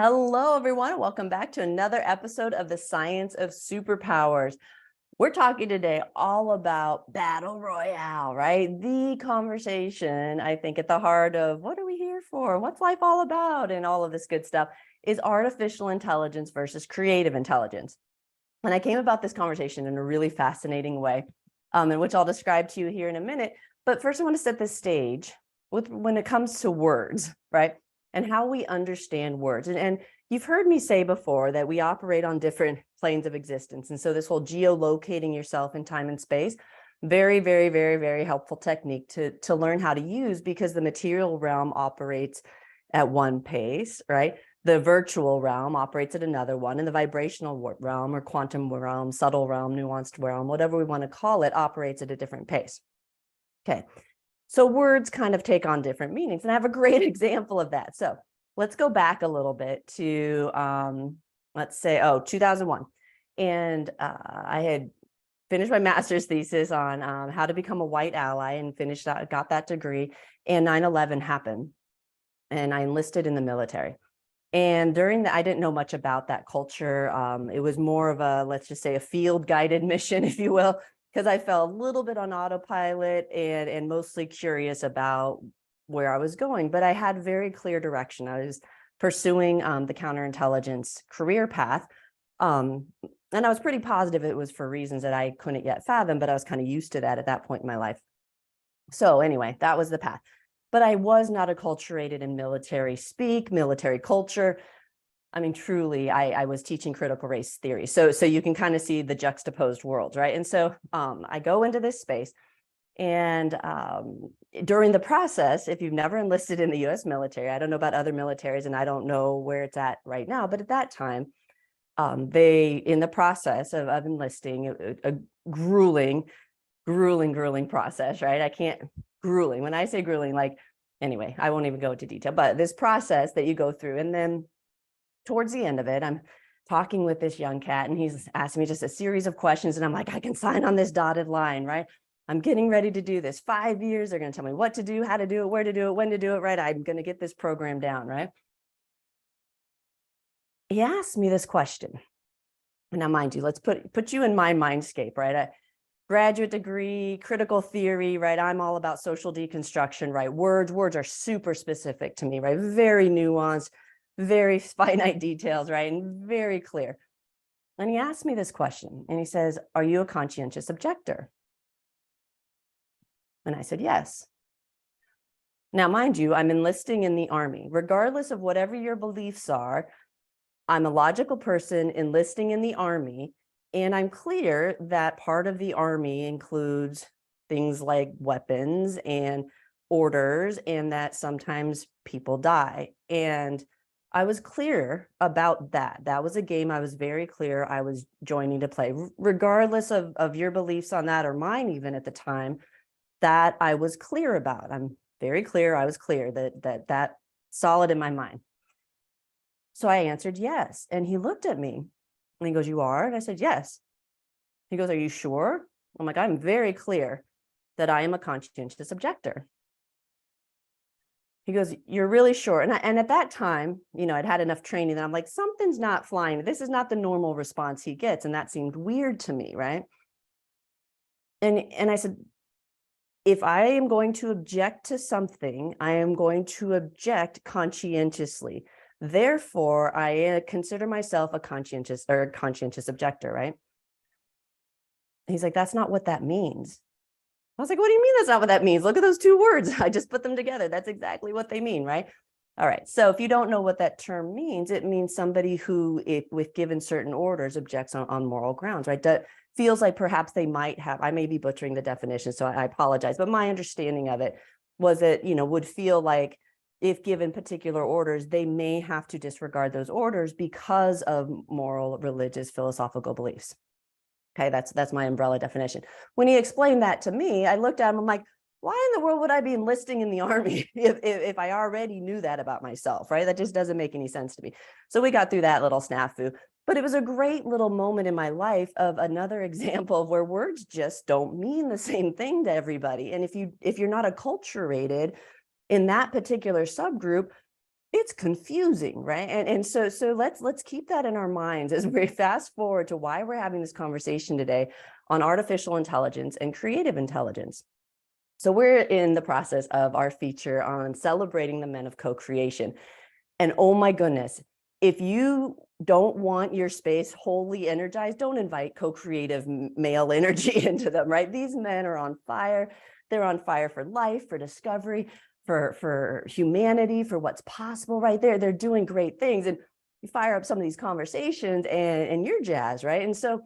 Hello, everyone. Welcome back to another episode of the Science of Superpowers. We're talking today all about Battle Royale, right? The conversation, I think, at the heart of what are we here for? What's life all about? And all of this good stuff is artificial intelligence versus creative intelligence. And I came about this conversation in a really fascinating way, in which I'll describe to you here in a minute. But first, I want to set the stage with when it comes to words, right? And how we understand words. And you've heard me say before that we operate on different planes of existence. And so this whole geolocating yourself in time and space, very, very, very, very helpful technique to learn how to use, because the material realm operates at one pace, right? The virtual realm operates at another one, and the vibrational realm or quantum realm, subtle realm, nuanced realm, whatever we want to call it, operates at a different pace. Okay, so words kind of take on different meanings, and I have a great example of that. So let's go back a little bit to, let's say, 2001. And I had finished my master's thesis on how to become a white ally and got that degree. And 9/11 happened, and I enlisted in the military. And during that, I didn't know much about that culture. It was more of a, let's just say, a field guided mission, if you will, because I felt a little bit on autopilot and mostly curious about where I was going. But I had very clear direction. I was pursuing the counterintelligence career path. And I was pretty positive it was for reasons that I couldn't yet fathom, but I was kind of used to that at that point in my life. So anyway, that was the path. But I was not acculturated in military speak, military culture. I mean, truly, I was teaching critical race theory. So you can kind of see the juxtaposed worlds, right? And so I go into this space, and during the process, if you've never enlisted in the US military, I don't know about other militaries, and I don't know where it's at right now, but at that time, in the process of enlisting, a grueling process, right? Grueling. When I say grueling, like, anyway, I won't even go into detail, but this process that you go through. And then towards the end of it, I'm talking with this young cat, and he's asking me just a series of questions. And I'm like, I can sign on this dotted line, right? I'm getting ready to do this. 5 years, they're going to tell me what to do, how to do it, where to do it, when to do it, right? I'm going to get this program down, right? He asked me this question. And now, mind you, let's put you in my mindscape, right? Graduate degree, critical theory, right? I'm all about social deconstruction, right? Words are super specific to me, right? Very nuanced, very finite details, right? And very clear. And he asked me this question, and he says, are you a conscientious objector? And I said, yes. Now, mind you, I'm enlisting in the Army. Regardless of whatever your beliefs are, I'm a logical person enlisting in the Army. And I'm clear that part of the Army includes things like weapons and orders, and that sometimes people die. And I was clear about that. That was a game I was very clear I was joining to play, regardless of your beliefs on that or mine even at the time, that I was clear about. I'm very clear. I was clear that solid in my mind. So I answered yes. And he looked at me. And he goes, you are? And I said, yes. He goes, are you sure? I'm like, I'm very clear that I am a conscientious objector. He goes, you're really sure? And at that time, I'd had enough training that I'm like, something's not flying. This is not the normal response he gets. And that seemed weird to me, right? And I said, if I am going to object to something, I am going to object conscientiously. Therefore, I consider myself a conscientious objector, right? He's like, that's not what that means. I was like, what do you mean that's not what that means? Look at those two words. I just put them together. That's exactly what they mean, right? All right. So if you don't know what that term means, it means somebody who, with given certain orders, objects on moral grounds, right? That feels like perhaps they might have, I may be butchering the definition, so I apologize. But my understanding of it was that, would feel like, if given particular orders, they may have to disregard those orders because of moral, religious, philosophical beliefs. Okay, that's my umbrella definition. When he explained that to me, I looked at him, I'm like, why in the world would I be enlisting in the Army if I already knew that about myself, right? That just doesn't make any sense to me. So we got through that little snafu, but it was a great little moment in my life of another example of where words just don't mean the same thing to everybody. And if you're not acculturated in that particular subgroup, it's confusing, right? And so let's keep that in our minds as we fast forward to why we're having this conversation today on artificial intelligence and creative intelligence. So we're in the process of our feature on celebrating the men of co-creation. And oh my goodness, if you don't want your space wholly energized, don't invite co-creative male energy into them, right? These men are on fire. They're on fire for life, for discovery, for humanity, for what's possible right there. They're doing great things. And you fire up some of these conversations and you're jazzed, right? And so